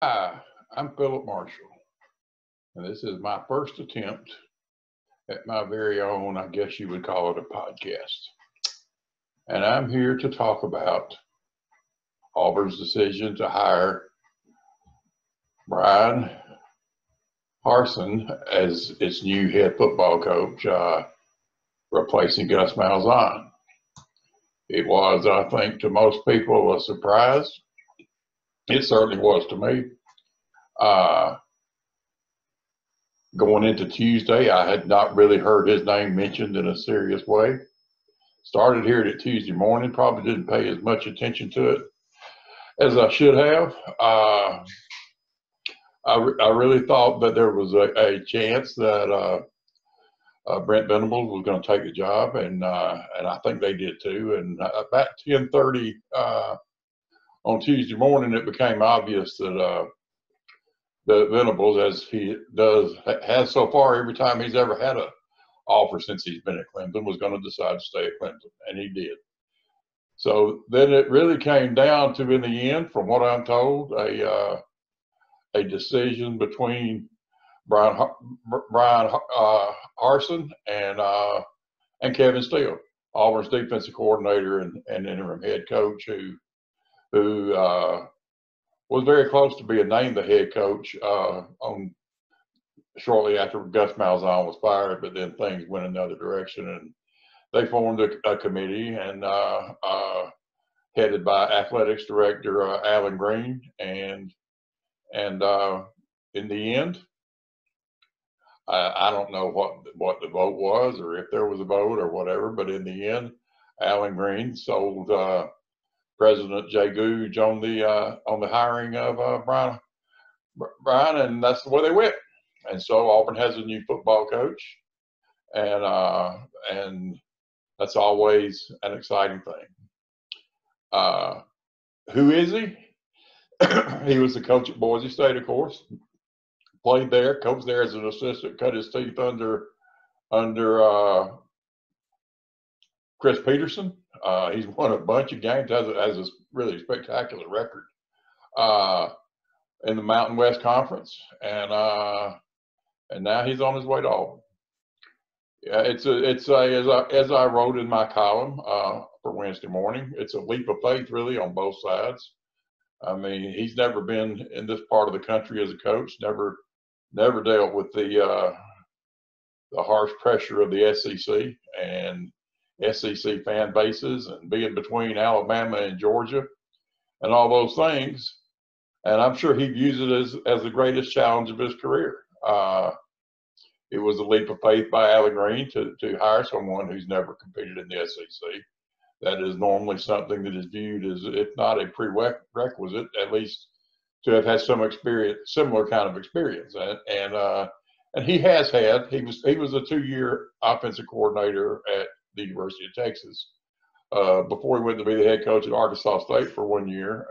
Hi, I'm Phillip Marshall, and this is my first attempt at my very own, I guess you would call it a podcast. And I'm here to talk about Auburn's decision to hire Brian Harsin as its new head football coach, replacing Gus Malzahn. It was, I think, to most people a surprise. It certainly was to me. Uh, Going into Tuesday, I had not really heard his name mentioned in a serious way. Started hearing it Tuesday morning, probably didn't pay as much attention to it as I should have. I really thought that there was a chance that Brent Venables was going to take the job, and I think they did too. And about 10:30 on Tuesday morning, it became obvious that Venables, as he has so far every time he's ever had a offer since he's been at Clemson, was going to decide to stay at Clemson, and he did. So then it really came down to, in the end, from what I'm told, a decision between Brian Harsin and Kevin Steele, Auburn's defensive coordinator and interim head coach, who was very close to being named the head coach on shortly after Gus Malzahn was fired, but then things went another direction, and they formed a committee and headed by athletics director Alan Green, and in the end, I don't know what the vote was or if there was a vote or whatever, but in the end, Alan Green sold President Jay Goodge on the hiring of Brian, and that's the way they went. And so Auburn has a new football coach, and that's always an exciting thing. Who is he? He was the coach at Boise State, of course. Played there, coached there as an assistant, cut his teeth under Chris Peterson. He's won a bunch of games, has a really spectacular record in the Mountain West Conference, and now he's on his way to Auburn. Yeah, as I wrote in my column for Wednesday morning, it's a leap of faith really on both sides. I mean, he's never been in this part of the country as a coach, never dealt with the harsh pressure of the SEC and SEC fan bases and being between Alabama and Georgia and all those things. And I'm sure he views it as the greatest challenge of his career. It was a leap of faith by Alan Green to hire someone who's never competed in the SEC. That is normally something that is viewed as, if not a prerequisite, at least to have had some experience, similar kind of experience. And he has had. He was a 2-year offensive coordinator at the University of Texas before he went to be the head coach at Arkansas State for 1 year,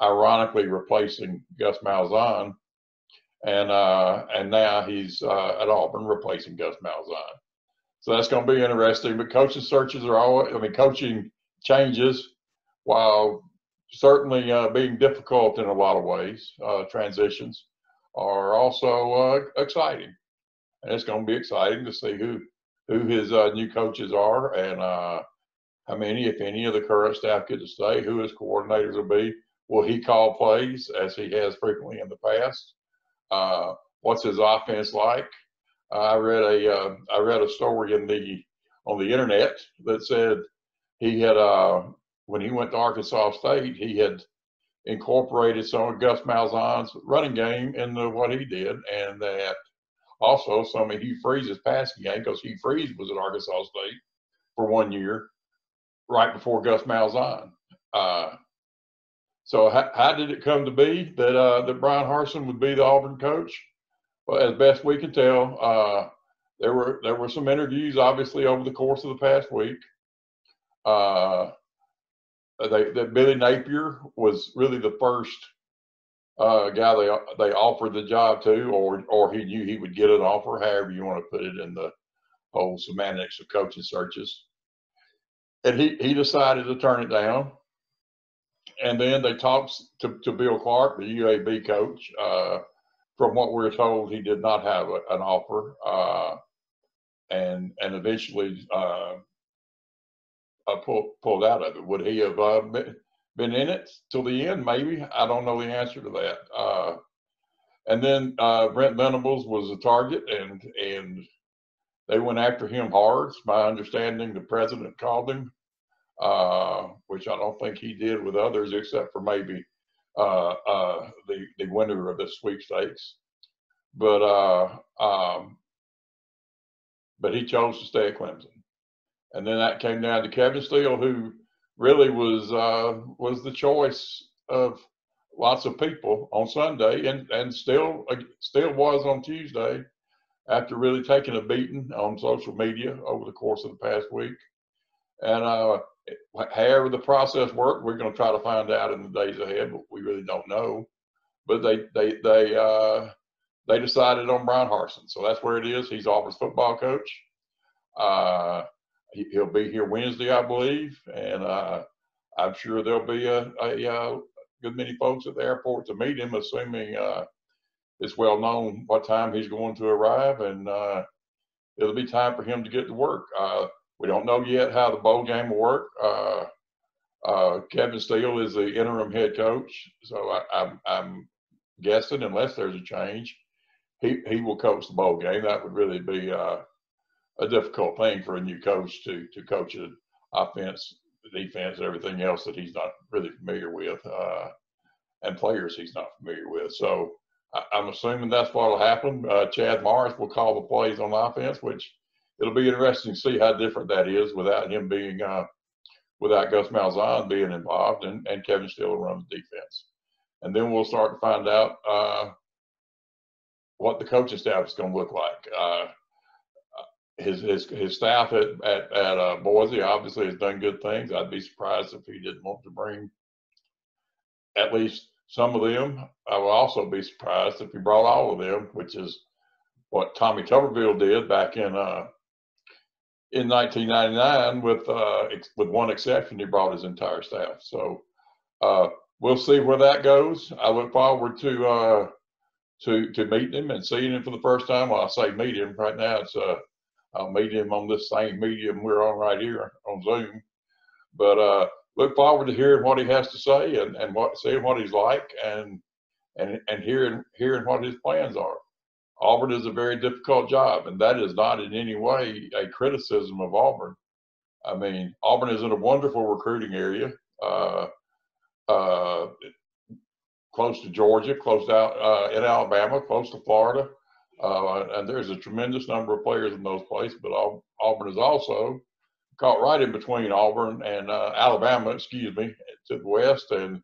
ironically replacing Gus Malzahn. And now he's at Auburn replacing Gus Malzahn. So that's going to be interesting. But coaching searches are always, coaching changes, while certainly being difficult in a lot of ways, transitions are also exciting. And it's going to be exciting to see who his new coaches are and how many, if any, of the current staff get to stay, who his coordinators will be. Will he call plays as he has frequently in the past? What's his offense like? I read a story on the internet that said he had when he went to Arkansas State, he had incorporated some of Gus Malzahn's running game into what he did, and that also some of Hugh Freeze's passing game, because Hugh Freeze was at Arkansas State for 1 year right before Gus Malzahn. So how did it come to be that Brian Harsin would be the Auburn coach? Well, as best we can tell, there were some interviews, obviously, over the course of the past week. Billy Napier was really the first guy they offered the job to, or he knew he would get an offer, however you want to put it in the whole semantics of coaching searches. And he decided to turn it down. And then they talked to Bill Clark, the UAB coach. From what we're told, he did not have an offer, and eventually pulled out of it. Would he have been in it till the end? Maybe. I don't know the answer to that. And then Brent Venables was a target, and they went after him hard. It's my understanding the president called him, which I don't think he did with others, except for maybe the winner of the sweepstakes. But he chose to stay at Clemson. And then that came down to Kevin Steele, who really was the choice of lots of people on Sunday, and still was on Tuesday, after really taking a beating on social media over the course of the past week. And however the process worked, we're going to try to find out in the days ahead, but we really don't know. But they decided on Brian Harsin, so that's where it is. He's Auburn's football coach. He'll be here Wednesday, I believe, and I'm sure there'll be a good many folks at the airport to meet him, assuming it's well known what time he's going to arrive, and it'll be time for him to get to work. We don't know yet how the bowl game will work. Kevin Steele is the interim head coach, so I'm guessing, unless there's a change, he will coach the bowl game. That would really be a difficult thing for a new coach to coach an offense, defense, everything else that he's not really familiar with, and players he's not familiar with. So I'm assuming that's what will happen. Chad Morris will call the plays on offense, which it'll be interesting to see how different that is without him being, without Gus Malzahn being involved, and Kevin Steele will run the defense. And then we'll start to find out what the coaching staff is going to look like. His staff at Boise obviously has done good things. I'd be surprised if he didn't want to bring at least some of them. I would also be surprised if he brought all of them, which is what Tommy Tuberville did back in 1999. With one exception, he brought his entire staff. So we'll see where that goes. I look forward to meeting him and seeing him for the first time. Well, I say meet him right now. It's I'll meet him on this same medium we're on right here on Zoom. But look forward to hearing what he has to say, and seeing what he's like, and hearing what his plans are. Auburn is a very difficult job, and that is not in any way a criticism of Auburn. I mean, Auburn is in a wonderful recruiting area, close to Georgia, close out in Alabama, close to Florida. And there's a tremendous number of players in those places, but Auburn is also caught right in between Auburn and Alabama, to the west, and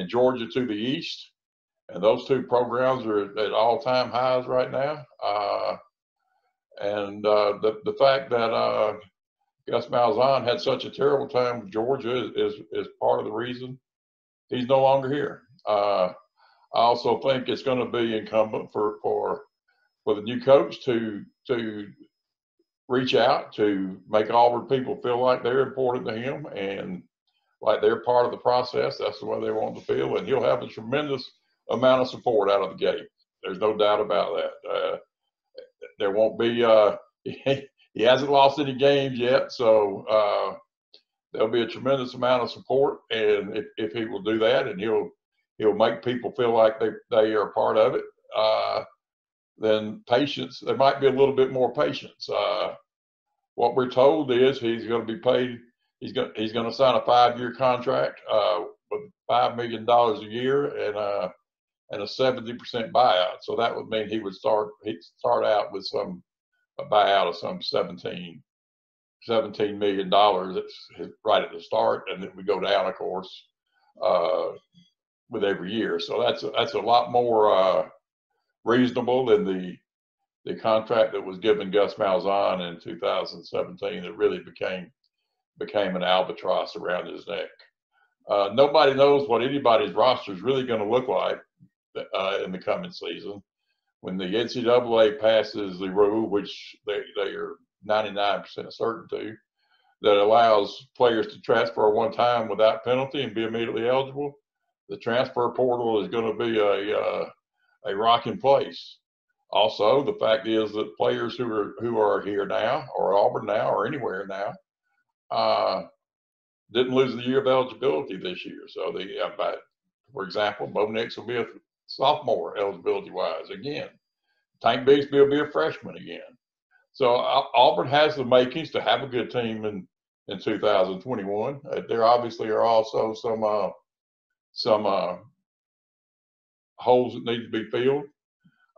Georgia to the east. And those two programs are at all-time highs right now. And the fact that Gus Malzahn had such a terrible time with Georgia is part of the reason he's no longer here. I also think it's going to be incumbent for the new coach to reach out to make Auburn people feel like they're important to him and like they're part of the process. That's the way they want to feel, and he'll have a tremendous amount of support out of the gate. There's no doubt about that. There won't be he hasn't lost any games yet, so there'll be a tremendous amount of support, and if he will do that, and he'll make people feel like they are part of it, then patience, there might be a little bit more patience. What we're told is he's going to be paid. He's going to sign a 5-year contract with $5 million a year and a 70% buyout. So that would mean he'd start out with a buyout of some $17 million. That's right at the start, and it would go down, of course, with every year. So that's a lot more reasonable than the contract that was given Gus Malzahn in 2017 that really became an albatross around his neck. Nobody knows what anybody's roster is really going to look like in the coming season. When the NCAA passes the rule, which they are 99% certain to, that allows players to transfer one time without penalty and be immediately eligible, the transfer portal is going to be a rocking place. Also, the fact is that players who are here now, or Auburn now, or anywhere now, didn't lose the year of eligibility this year. So for example, Bo Nix will be a sophomore eligibility-wise again. Tank Bigsby will be a freshman again. So Auburn has the makings to have a good team in 2021. There obviously are also some holes that need to be filled.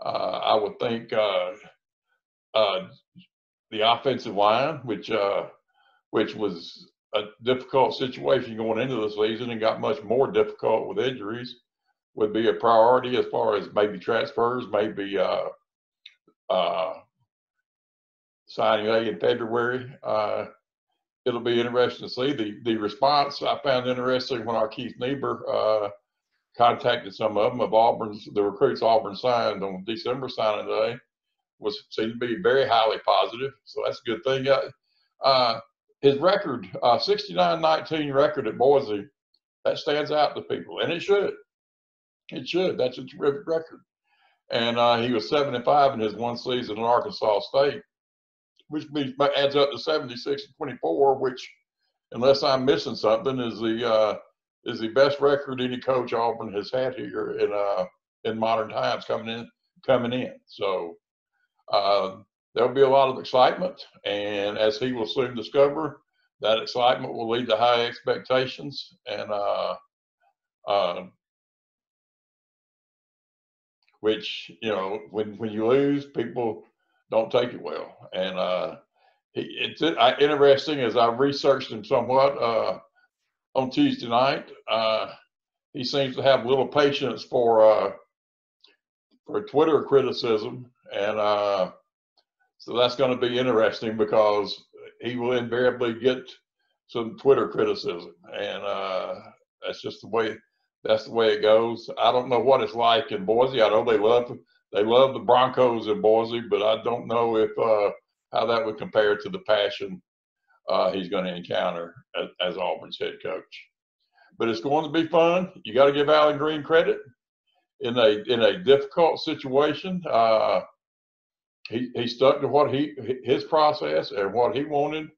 I would think the offensive line, which was a difficult situation going into the season and got much more difficult with injuries, would be a priority as far as maybe transfers, maybe signing day in February. It'll be interesting to see the response. I found interesting when our Keith Niebuhr contacted some of them of the recruits Auburn signed on December signing day, seemed to be very highly positive. So that's a good thing. His record, 69-19 record at Boise, that stands out to people, and it should. It should. That's a terrific record. And he was 7-5 in his one season at Arkansas State, which adds up to 76-24, which, unless I'm missing something, is the best record any coach Auburn has had here in modern times coming in. So there'll be a lot of excitement, and as he will soon discover, that excitement will lead to high expectations, and which, when you lose, people don't take it well. And it's interesting, as I researched him somewhat on Tuesday night, he seems to have little patience for Twitter criticism, and so that's going to be interesting because he will invariably get some Twitter criticism, and that's just the way it goes. I don't know what it's like in Boise. I know they love the Broncos in Boise, but I don't know if how that would compare to the passion he's going to encounter as Auburn's head coach. But it's going to be fun. You got to give Allen Green credit in a difficult situation. He stuck to his process and what he wanted,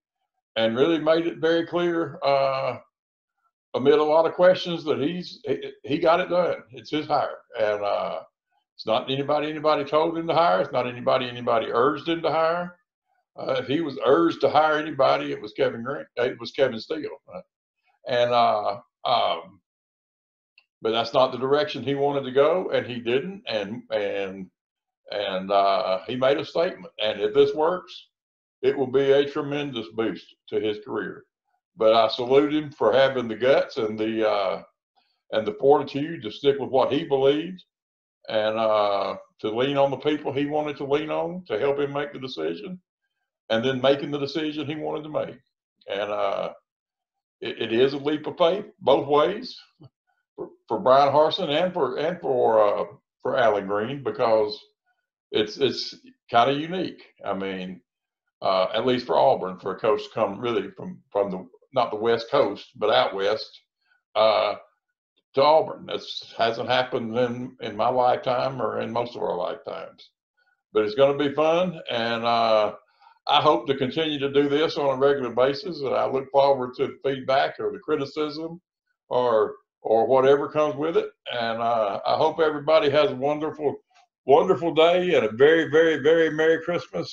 and really made it very clear amid a lot of questions that he got it done. It's his hire, and it's not anybody told him to hire. It's not anybody urged him to hire. If he was urged to hire anybody, it was Kevin Green. It was Kevin Steele, and but that's not the direction he wanted to go, and he didn't. And he made a statement. And if this works, it will be a tremendous boost to his career. But I salute him for having the guts and the fortitude to stick with what he believed, and to lean on the people he wanted to lean on to help him make the decision, and then making the decision he wanted to make. And it is a leap of faith both ways for Brian Harsin and for Allen Green, because it's kind of unique. I mean, at least for Auburn, for a coach to come really from the, not the West Coast, but out west to Auburn. That hasn't happened in my lifetime or in most of our lifetimes. But it's going to be fun, and I hope to continue to do this on a regular basis, and I look forward to the feedback or the criticism or whatever comes with it. And I hope everybody has a wonderful day and a very, very, very Merry Christmas.